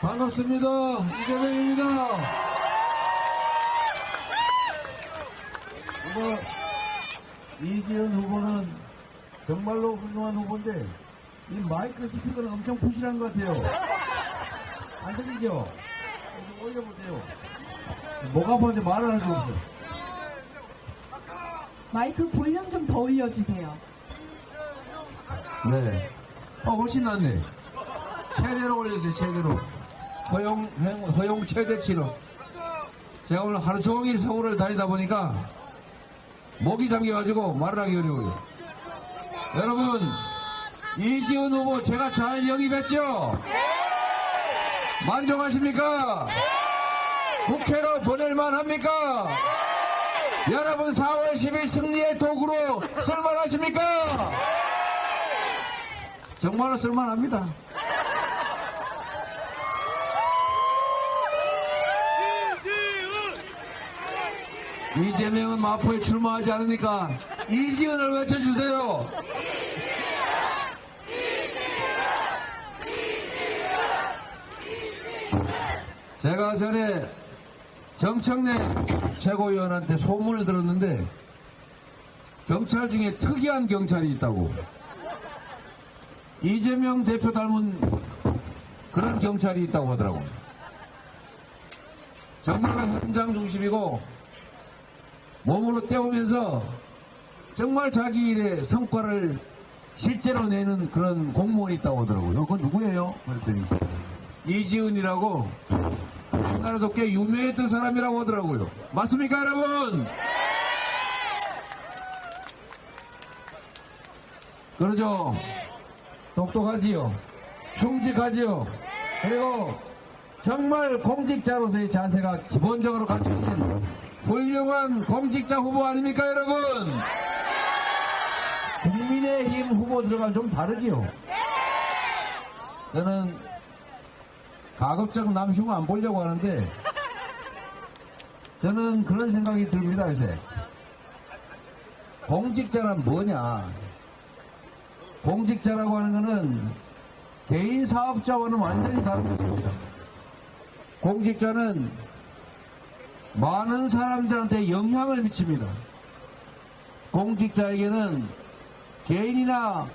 반갑습니다. 이재명입니다. 이재명 후보는 정말로 훌륭한 후보인데 이 마이크 스피커는 엄청 부실한 것 같아요. 안 들리죠? 좀 올려보세요. 목 아파서 말을 할 수 없어요. 마이크 볼륨 좀 더 올려주세요. 네. 훨씬 낫네. 최대로 올려주세요, 최대로. 허용 최대치로. 제가 오늘 하루 종일 서울을 다니다 보니까 목이 잠겨가지고 말을 하기 어려워요. 여러분, 이지은 후보 제가 잘 영입했죠? 만족하십니까? 국회로 보낼만 합니까? 여러분 4월 10일 승리의 도구로 쓸만하십니까? 정말로 쓸만합니다. 이재명은 마포에 출마하지 않으니까 이지은을 외쳐주세요. 제가 전에 정청래 최고위원한테 소문을 들었는데 경찰 중에 특이한 경찰이 있다고. 이재명 대표 닮은 그런 경찰이 있다고 하더라고요. 정말 현장 중심이고 몸으로 때우면서 정말 자기 일의 성과를 실제로 내는 그런 공무원이 있다고 하더라고요. 그건 누구예요? 그랬더니 이지은이라고 옛날에도 꽤 유명했던 사람이라고 하더라고요. 맞습니까, 여러분? 그러죠. 똑똑하지요. 충직하지요. 그리고 정말 공직자로서의 자세가 기본적으로 갖춰진 훌륭한 공직자 후보 아닙니까, 여러분? 국민의힘 후보들과는 좀 다르지요. 저는 가급적 남 흉 안 보려고 하는데 저는 그런 생각이 듭니다. 요새 공직자란 뭐냐. 공직자라고 하는 것은 개인 사업자와는 완전히 다른 것입니다. 공직자는 많은 사람들한테 영향을 미칩니다. 공직자에게는 개인이나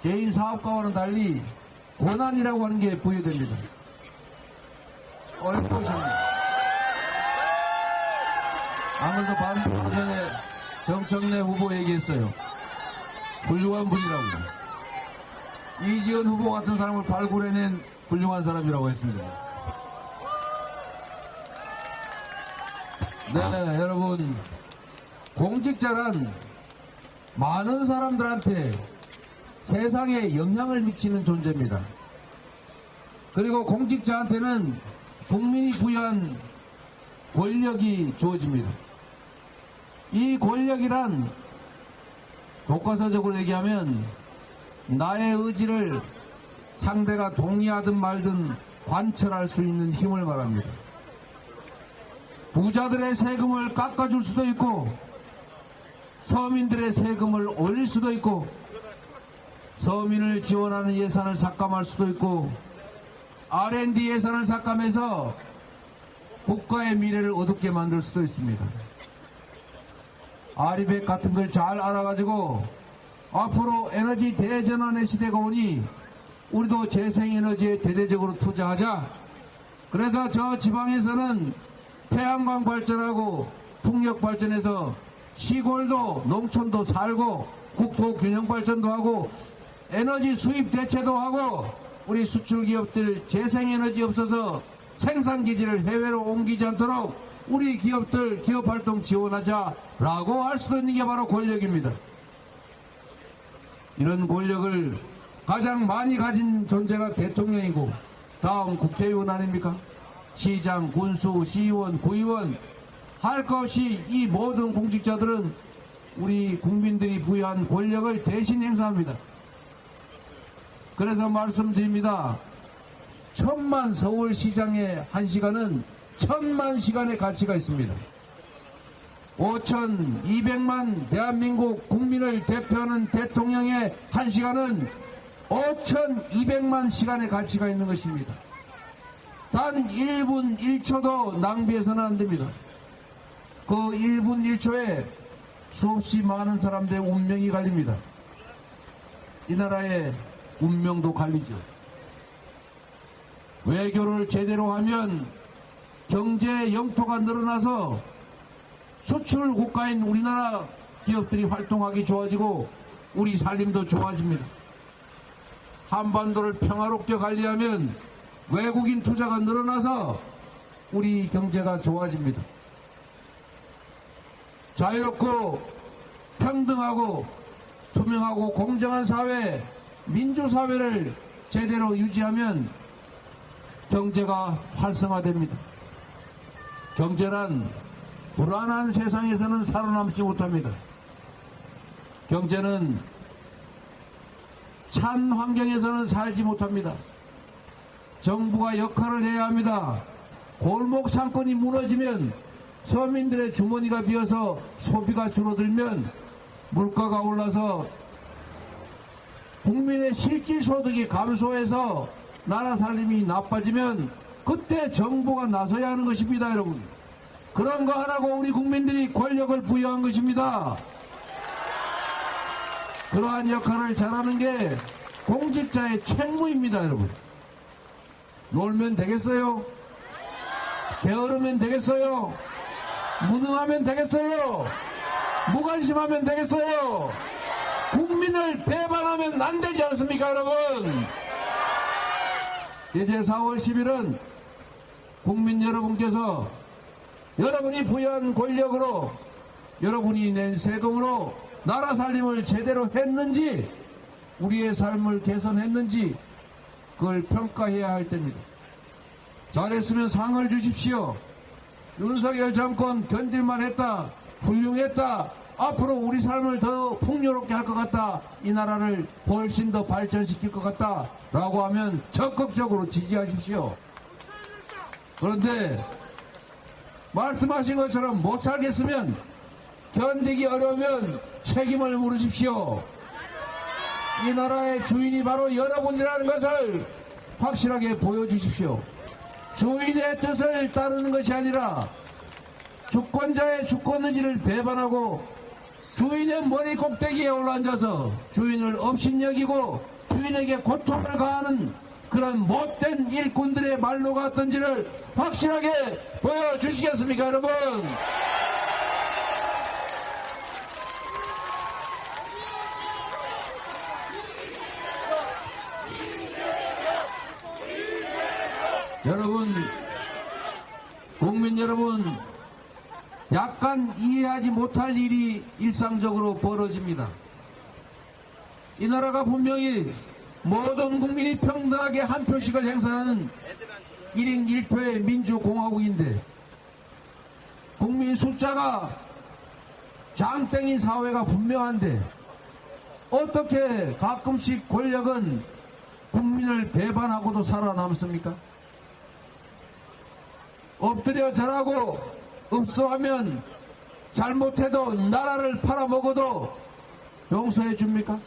개인 사업가와는 달리 권한이라고 하는 게 부여됩니다. 어렵고 있습니다. 아무래도 바로 전에 정청래 후보 얘기했어요. 훌륭한 분이라고. 이지은 후보 같은 사람을 발굴해낸 훌륭한 사람이라고 했습니다. 네, 여러분, 공직자란 많은 사람들한테 세상에 영향을 미치는 존재입니다. 그리고 공직자한테는 국민이 부여한 권력이 주어집니다. 이 권력이란 교과서적으로 얘기하면 나의 의지를 상대가 동의하든 말든 관철할 수 있는 힘을 말합니다. 부자들의 세금을 깎아줄 수도 있고 서민들의 세금을 올릴 수도 있고 서민을 지원하는 예산을 삭감할 수도 있고 R&D 예산을 삭감해서 국가의 미래를 어둡게 만들 수도 있습니다. 아리백 같은 걸 잘 알아가지고 앞으로 에너지 대전환의 시대가 오니 우리도 재생에너지에 대대적으로 투자하자. 그래서 저 지방에서는 태양광 발전하고 풍력 발전해서 시골도 농촌도 살고 국토 균형 발전도 하고 에너지 수입 대체도 하고 우리 수출 기업들 재생에너지 없어서 생산기지를 해외로 옮기지 않도록 우리 기업들 기업활동 지원하자라고 할 수도 있는 게 바로 권력입니다. 이런 권력을 가장 많이 가진 존재가 대통령이고 다음 국회의원 아닙니까? 시장, 군수, 시의원, 구의원 할 것 없이 이 모든 공직자들은 우리 국민들이 부여한 권력을 대신 행사합니다. 그래서 말씀드립니다. 1000만 서울시장의 1시간은 1000만 시간의 가치가 있습니다. 5200만 대한민국 국민을 대표하는 대통령의 1시간은 5200만 시간의 가치가 있는 것입니다. 단 1분 1초도 낭비해서는 안 됩니다. 그 1분 1초에 수없이 많은 사람들의 운명이 갈립니다. 이 나라의 운명도 갈리죠. 외교를 제대로 하면 경제 영토가 늘어나서 수출 국가인 우리나라 기업들이 활동하기 좋아지고 우리 살림도 좋아집니다. 한반도를 평화롭게 관리하면 외국인 투자가 늘어나서 우리 경제가 좋아집니다. 자유롭고 평등하고 투명하고 공정한 사회, 민주사회를 제대로 유지하면 경제가 활성화됩니다. 경제란 불안한 세상에서는 살아남지 못합니다. 경제는 찬 환경에서는 살지 못합니다. 정부가 역할을 해야 합니다. 골목 상권이 무너지면 서민들의 주머니가 비어서 소비가 줄어들면 물가가 올라서 국민의 실질소득이 감소해서 나라 살림이 나빠지면 그때 정부가 나서야 하는 것입니다, 여러분. 그런 거 하라고 우리 국민들이 권력을 부여한 것입니다. 그러한 역할을 잘하는 게 공직자의 책무입니다, 여러분. 놀면 되겠어요? 게으르면 되겠어요? 무능하면 되겠어요? 무관심하면 되겠어요? 국민을 배반하면 안 되지 않습니까, 여러분? 이제 4월 10일은 국민 여러분께서 여러분이 부여한 권력으로 여러분이 낸 세금으로 나라 살림을 제대로 했는지 우리의 삶을 개선했는지 그걸 평가해야 할 때입니다. 잘했으면 상을 주십시오. 윤석열 정권 견딜만 했다, 훌륭했다, 앞으로 우리 삶을 더 풍요롭게 할 것 같다, 이 나라를 훨씬 더 발전시킬 것 같다 라고 하면 적극적으로 지지하십시오. 그런데 말씀하신 것처럼 못 살겠으면, 견디기 어려우면 책임을 물으십시오. 이 나라의 주인이 바로 여러분이라는 것을 확실하게 보여주십시오. 주인의 뜻을 따르는 것이 아니라 주권자의 주권 의지를 배반하고 주인의 머리 꼭대기에 올라앉아서 주인을 업신여기고 주인에게 고통을 가하는 그런 못된 일꾼들의 말로가 어떤지를 확실하게 보여주시겠습니까, 여러분? 여러분, 국민 여러분, 약간 이해하지 못할 일이 일상적으로 벌어집니다. 이 나라가 분명히 모든 국민이 평등하게 한 표씩을 행사하는 1인 1표의 민주공화국인데 국민 숫자가 장땡인 사회가 분명한데 어떻게 가끔씩 권력은 국민을 배반하고도 살아남습니까? 엎드려 절하고 읍소하면 잘못해도 나라를 팔아먹어도 용서해 줍니까?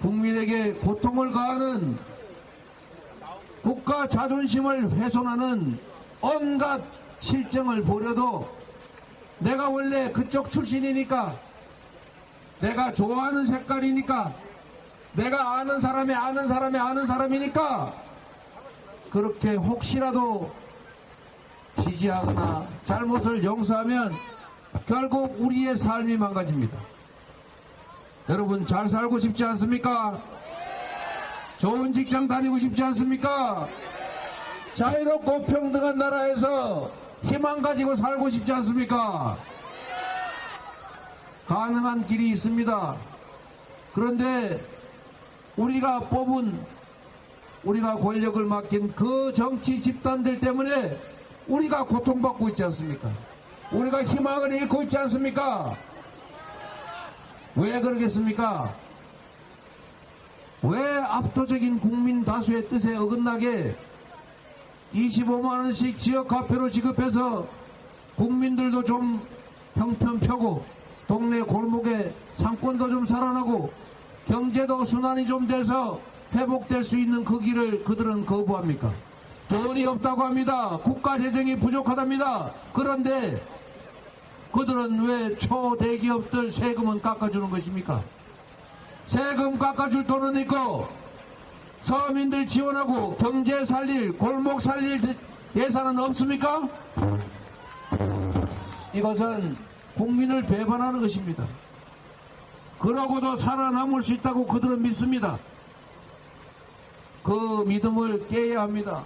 국민에게 고통을 가하는 국가 자존심을 훼손하는 온갖 실정을 보려도 내가 원래 그쪽 출신이니까, 내가 좋아하는 색깔이니까, 내가 아는 사람의 아는 사람의 아는 사람이니까 그렇게 혹시라도 지지하거나 잘못을 용서하면 결국 우리의 삶이 망가집니다. 여러분, 잘 살고 싶지 않습니까? 좋은 직장 다니고 싶지 않습니까? 자유롭고 평등한 나라에서 희망 가지고 살고 싶지 않습니까? 가능한 길이 있습니다. 그런데 우리가 뽑은, 우리가 권력을 맡긴 그 정치 집단들 때문에 우리가 고통받고 있지 않습니까? 우리가 희망을 잃고 있지 않습니까? 왜 그러겠습니까? 왜 압도적인 국민 다수의 뜻에 어긋나게 25만원씩 지역화폐로 지급해서 국민들도 좀 형편 펴고 동네 골목에 상권도 좀 살아나고 경제도 순환이 좀 돼서 회복될 수 있는 그 길을 그들은 거부합니까? 돈이 없다고 합니다. 국가 재정이 부족하답니다. 그런데 그들은 왜 초대기업들 세금은 깎아주는 것입니까? 세금 깎아줄 돈은 있고 서민들 지원하고 경제 살릴, 골목 살릴 예산은 없습니까? 이것은 국민을 배반하는 것입니다. 그러고도 살아남을 수 있다고 그들은 믿습니다. 그 믿음을 깨야 합니다.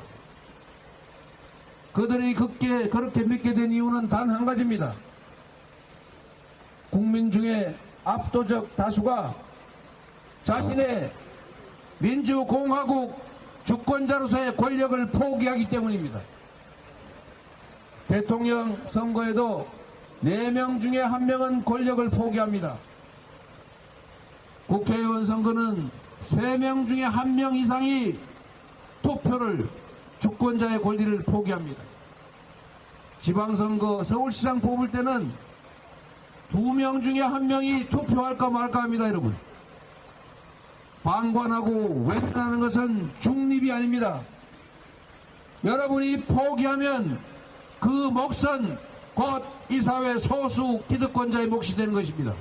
그들이 그렇게 믿게 된 이유는 단 한 가지입니다. 국민 중에 압도적 다수가 자신의 민주공화국 주권자로서의 권력을 포기하기 때문입니다. 대통령 선거에도 4명 중에 1명은 권력을 포기합니다. 국회의원 선거는 3명 중에 1명 이상이 투표를 주권자의 권리를 포기합니다. 지방선거 서울시장 뽑을 때는 2명 중에 1명이 투표할까 말까 합니다. 여러분, 방관하고 외면하는 것은 중립이 아닙니다. 여러분이 포기하면 그 몫은 곧 이 사회 소수 기득권자의 몫이 되는 것입니다.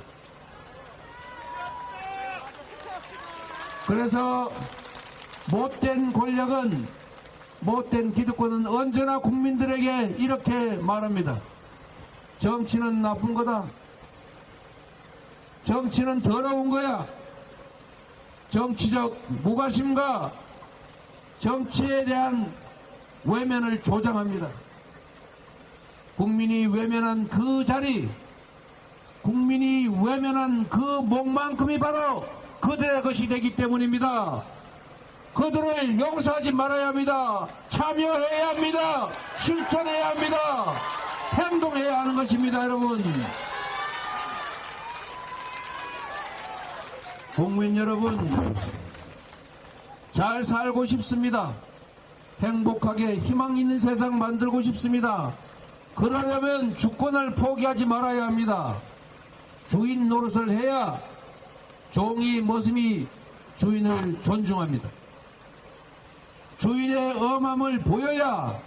그래서 못된 권력은, 못된 기득권은 언제나 국민들에게 이렇게 말합니다. 정치는 나쁜 거다. 정치는 더러운 거야. 정치적 무관심과 정치에 대한 외면을 조장합니다. 국민이 외면한 그 자리, 국민이 외면한 그 목만큼이 바로 그들의 것이 되기 때문입니다. 그들을 용서하지 말아야 합니다. 참여해야 합니다. 실천해야 합니다. 행동해야 하는 것입니다. 여러분, 국민 여러분, 잘 살고 싶습니다. 행복하게 희망 있는 세상 만들고 싶습니다. 그러려면 주권을 포기하지 말아야 합니다. 주인 노릇을 해야 종이 모습이 주인을 존중합니다. 주인의 엄함을 보여야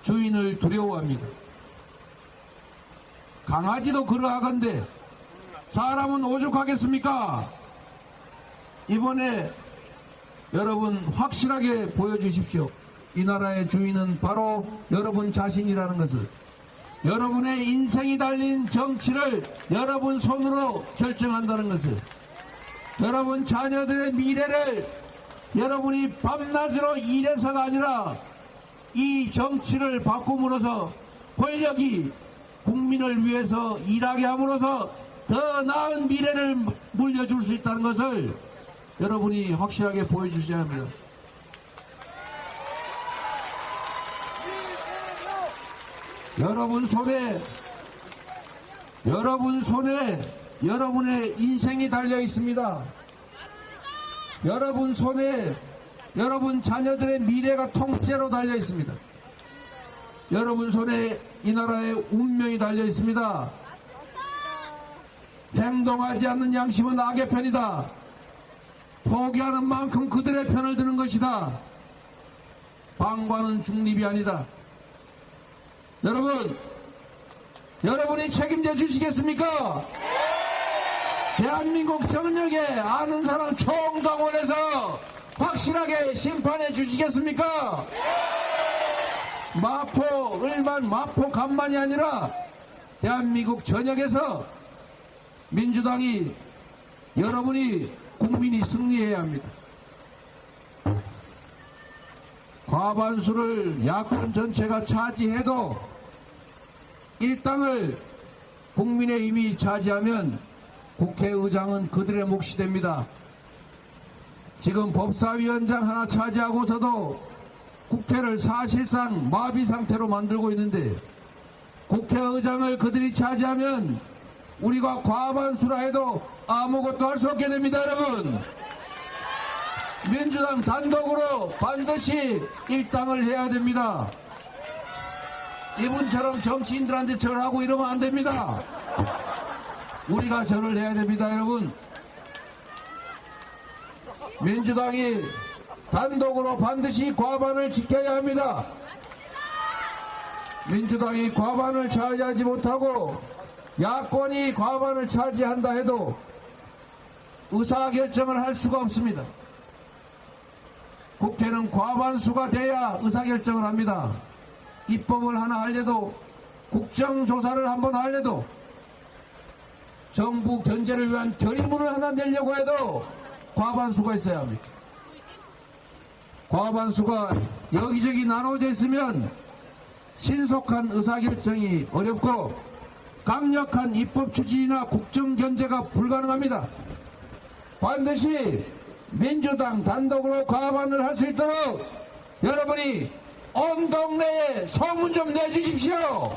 주인을 두려워합니다. 강아지도 그러하건대 사람은 오죽하겠습니까? 이번에 여러분 확실하게 보여주십시오. 이 나라의 주인은 바로 여러분 자신이라는 것을, 여러분의 인생이 달린 정치를 여러분 손으로 결정한다는 것을, 여러분 자녀들의 미래를 여러분이 밤낮으로 일해서가 아니라 이 정치를 바꿈으로써 권력이 국민을 위해서 일하게 함으로써 더 나은 미래를 물려줄 수 있다는 것을 여러분이 확실하게 보여주셔야 합니다. 여러분 손에 여러분의 인생이 달려 있습니다. 여러분 손에 여러분 자녀들의 미래가 통째로 달려 있습니다. 여러분 손에 이 나라의 운명이 달려 있습니다. 행동하지 않는 양심은 악의 편이다. 포기하는 만큼 그들의 편을 드는 것이다. 방관은 중립이 아니다. 여러분이 책임져 주시겠습니까? 대한민국 전역에 아는 사람 총동원해서 확실하게 심판해 주시겠습니까? 마포 간만이 아니라 대한민국 전역에서 민주당이, 여러분이, 국민이 승리해야 합니다. 과반수를 야권 전체가 차지해도 일당을 국민의힘이 차지하면 국회의장은 그들의 몫이 됩니다. 지금 법사위원장 하나 차지하고서도 국회를 사실상 마비 상태로 만들고 있는데, 국회의장을 그들이 차지하면 우리가 과반수라 해도 아무것도 할 수 없게 됩니다. 여러분, 민주당 단독으로 반드시 일당을 해야 됩니다. 이분처럼 정치인들한테 절하고 이러면 안 됩니다. 우리가 절을 해야 됩니다. 여러분, 민주당이 단독으로 반드시 과반을 지켜야 합니다. 민주당이 과반을 차지하지 못하고 야권이 과반을 차지한다 해도 의사결정을 할 수가 없습니다. 국회는 과반수가 돼야 의사결정을 합니다. 입법을 하나 하려도, 국정조사를 한번 하려도, 정부 견제를 위한 결의문을 하나 내려고 해도 과반수가 있어야 합니다. 과반수가 여기저기 나눠져 있으면 신속한 의사결정이 어렵고 강력한 입법 추진이나 국정 견제가 불가능합니다. 반드시 민주당 단독으로 과반을 할 수 있도록 여러분이 온 동네에 소문 좀 내주십시오.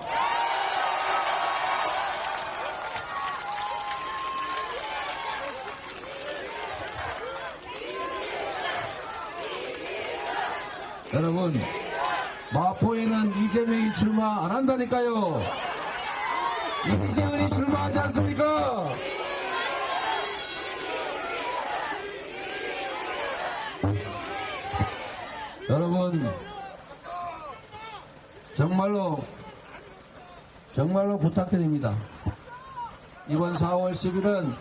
여러분, 마포에는 이재명이 출마 안 한다니까요. 이재명이 출마하지 않습니까? 여러분, 정말로 부탁드립니다. 이번 4월 10일은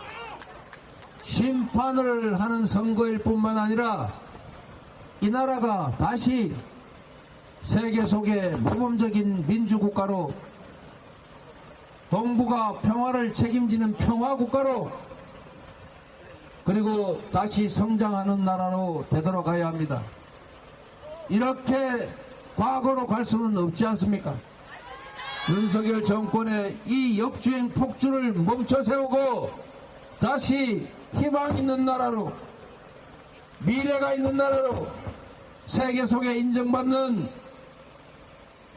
심판을 하는 선거일 뿐만 아니라 이 나라가 다시 세계 속의 모범적인 민주국가로, 동북아 평화를 책임지는 평화국가로, 그리고 다시 성장하는 나라로 되돌아가야 합니다. 이렇게 과거로 갈 수는 없지 않습니까? 윤석열 정권의 이 역주행 폭주를 멈춰 세우고 다시 희망 있는 나라로, 미래가 있는 나라로, 세계 속에 인정받는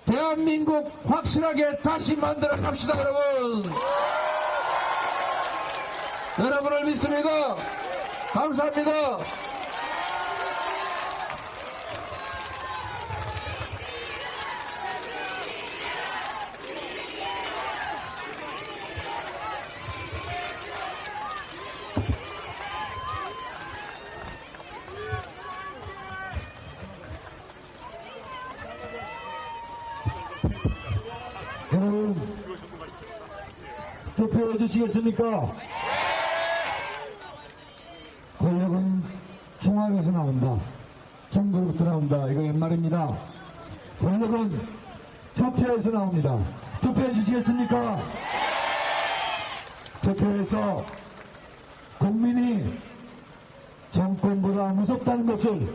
대한민국 확실하게 다시 만들어 갑시다, 여러분. 여러분을 믿습니다. 감사합니다. 여러분, 투표해 주시겠습니까? 권력은 중앙에서 나온다. 정부로부터 나온다. 이거 옛말입니다. 권력은 투표에서 나옵니다. 투표해 주시겠습니까? 투표에서 국민이 정권보다 무섭다는 것을,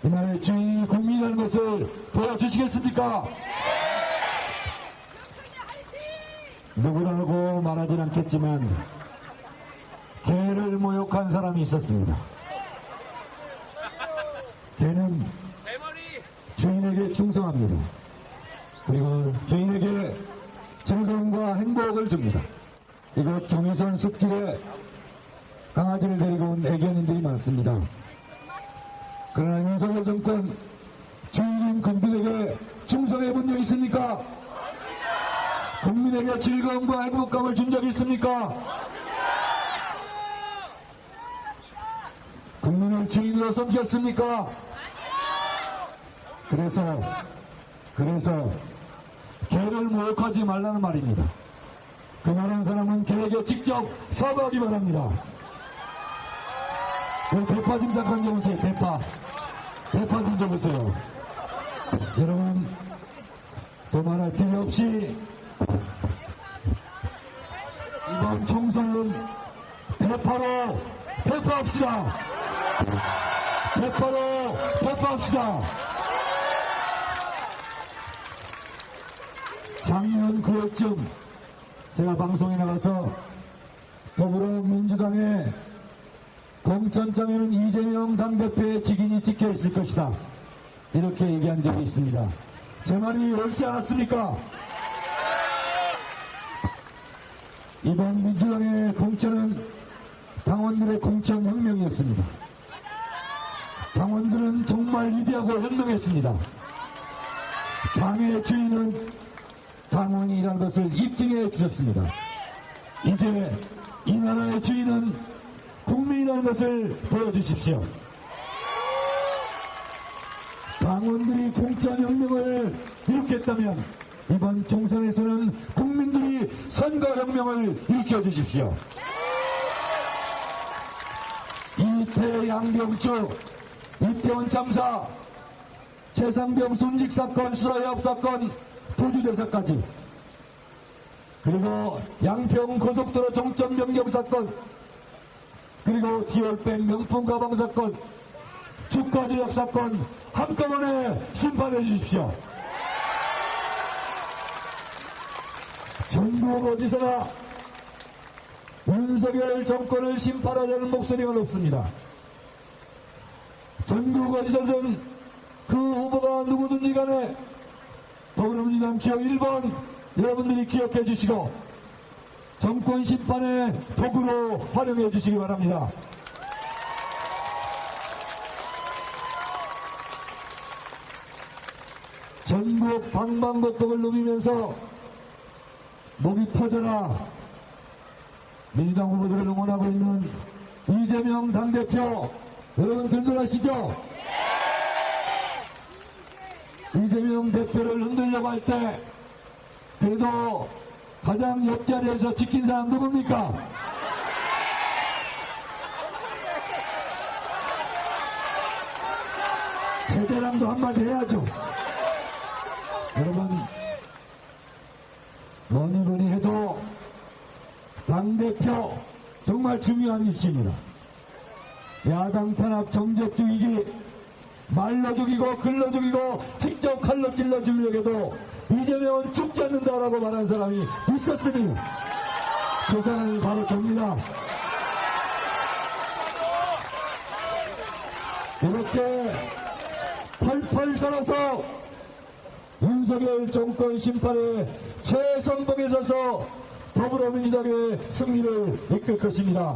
이 나라의 주인이 국민이라는 것을 보여주시겠습니까? 누구라고 말하진 않겠지만 개를 모욕한 사람이 있었습니다. 개는 주인에게 충성합니다. 그리고 주인에게 즐거움과 행복을 줍니다. 이곳 경의선 숲길에 강아지를 데리고 온 애견인들이 많습니다. 그러나 윤석열 정권 주인인 국민에게 충성해 본 적 있습니까? 국민에게 즐거움과 행복감을 준 적이 있습니까? 국민을 주인으로 섬겼습니까? 그래서 개를 모욕하지 말라는 말입니다. 그 말한 사람은 개에게 직접 사과하기 바랍니다. 그럼 대파 좀 잠깐 줘보세요. 대파 좀 줘보세요. 여러분, 더 말할 필요 없이 이번 총선은 대파합시다. 작년 9월쯤 제가 방송에 나가서 더불어민주당의 공천장에는 이재명 당대표의 직인이 찍혀 있을 것이다, 이렇게 얘기한 적이 있습니다. 제 말이 옳지 않았습니까? 이번 민주당의 공천은 당원들의 공천혁명이었습니다. 당원들은 정말 위대하고 현명했습니다. 당의 주인은 당원이라는 것을 입증해 주셨습니다. 이제 이 나라의 주인은 국민이라는 승리하는 것을 보여주십시오. 당원들이 공천혁명을 일으켰다면 이번 총선에서는 국민들이 선거혁명을 일으켜주십시오. 이태 양병추, 이태원 참사, 최상병 순직 사건, 수라협 사건, 도주대사까지, 그리고 양평 고속도로 종점 변경 사건, 그리고 디올백 명품 가방 사건, 주가 조작 사건 한꺼번에 심판해 주십시오. 전국 어디서나 윤석열 정권을 심판하자는 목소리가 높습니다. 전국 어디서든 그 후보가 누구든지 간에 더불어민주당 기호 1번 여러분들이 기억해 주시고 정권 심판의 도구로 활용해 주시기 바랍니다. 전국 방방곡곡을 누비면서 목이 터져라 민주당 후보들을 응원하고 있는 이재명 당대표 여러분 든든하시죠? 이재명 대표를 흔들려고 할 때 그래도 가장 옆자리에서 지킨 사람 누굽니까? 최대랑도 한마디 해야죠. 여러분 뭐니 해도 당대표 정말 중요한 일입니다. 야당 탄압 정적 죽이기 말로 죽이고 글로 죽이고 직접 칼로 찔러 죽이려고 해도 이재명은 죽지 않는다라고 말한 사람이 있었으니 그 사람이 바로 접니다. 이렇게 펄펄 살아서 윤석열 정권 심판에 최선봉에 서서 더불어민주당의 승리를 이끌 것입니다.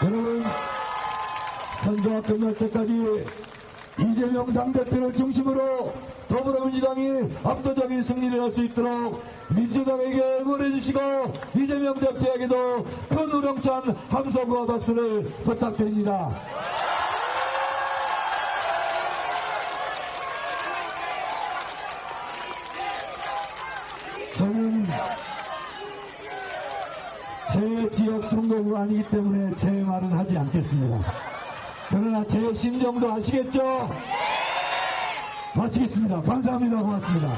여러분 선거가 끝날 때까지 이재명 당대표를 중심으로 더불어민주당이 압도적인 승리를 할 수 있도록 민주당에게 응원해 주시고 이재명 대표에게도 큰 우렁찬 함성과 박수를 부탁드립니다. 저는 제 지역 선거구가 아니기 때문에 제 말은 하지 않겠습니다. 그러나 제 심정도 아시겠죠? 마치겠습니다. 감사합니다. 고맙습니다.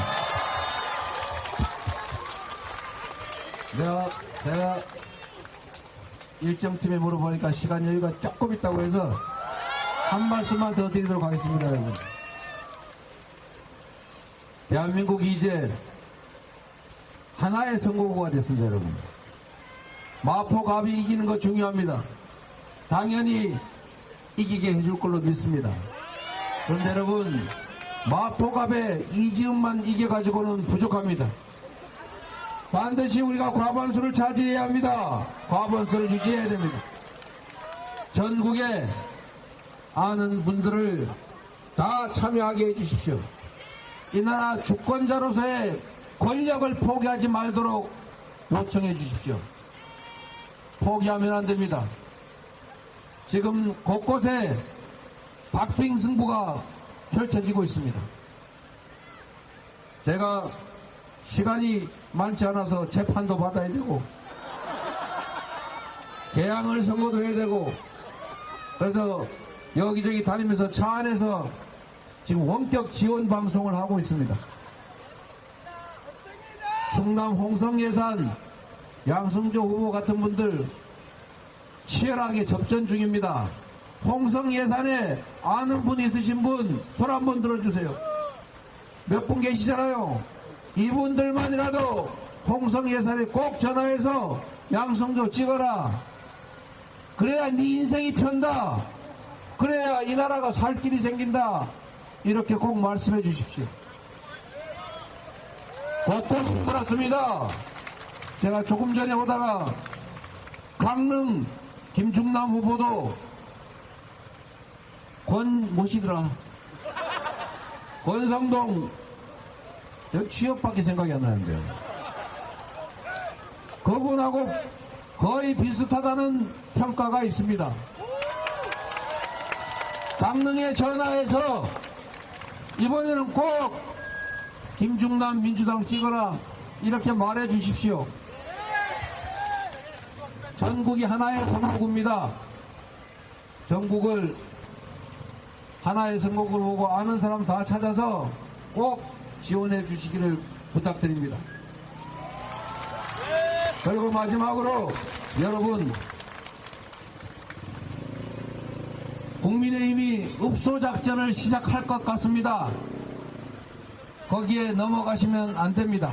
제가 일정팀에 물어보니까 시간 여유가 조금 있다고 해서 한 말씀만 더 드리도록 하겠습니다. 여러분. 대한민국이 이제 하나의 선거구가 됐습니다. 여러분. 마포갑이 이기는 거 중요합니다. 당연히 이기게 해줄 걸로 믿습니다. 그런데 여러분 마포갑에 이지음만 이겨가지고는 부족합니다. 반드시 우리가 과반수를 차지해야 합니다. 과반수를 유지해야 됩니다. 전국에 아는 분들을 다 참여하게 해주십시오. 이 나라 주권자로서의 권력을 포기하지 말도록 요청해 주십시오. 포기하면 안 됩니다. 지금 곳곳에 박빙 승부가 펼쳐지고 있습니다. 제가 시간이 많지 않아서 재판도 받아야 되고 개항을 선고도 해야 되고 그래서 여기저기 다니면서 차 안에서 지금 원격 지원 방송을 하고 있습니다. 충남 홍성 예산 양승조 후보 같은 분들 치열하게 접전 중입니다. 홍성 예산에 아는 분 있으신 분 손 한번 들어주세요. 몇 분 계시잖아요. 이분들만이라도 홍성 예산에 꼭 전화해서 양승조 찍어라. 그래야 네 인생이 편다. 그래야 이 나라가 살 길이 생긴다. 이렇게 꼭 말씀해 주십시오. 곳곳 돌았습니다. 제가 조금 전에 오다가 강릉 김중남 후보도 뭐시더라 권성동 취업밖에 생각이 안 나는데요. 그분하고 거의 비슷하다는 평가가 있습니다. 강릉에 전화해서 이번에는 꼭 김중남 민주당 찍어라 이렇게 말해 주십시오. 전국이 하나의 선거구입니다. 전국을 하나의 선거구로 보고 아는 사람 다 찾아서 꼭 지원해 주시기를 부탁드립니다. 그리고 마지막으로 여러분, 국민의힘이 읍소작전을 시작할 것 같습니다. 거기에 넘어가시면 안 됩니다.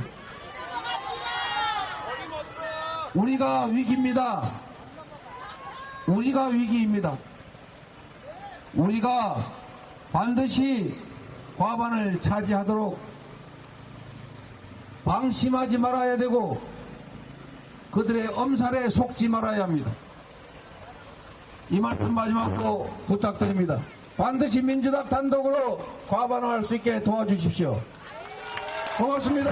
우리가 위기입니다. 우리가 위기입니다. 우리가 반드시 과반을 차지하도록 방심하지 말아야 되고 그들의 엄살에 속지 말아야 합니다. 이 말씀 마지막으로 부탁드립니다. 반드시 민주당 단독으로 과반을 할 수 있게 도와주십시오. 고맙습니다.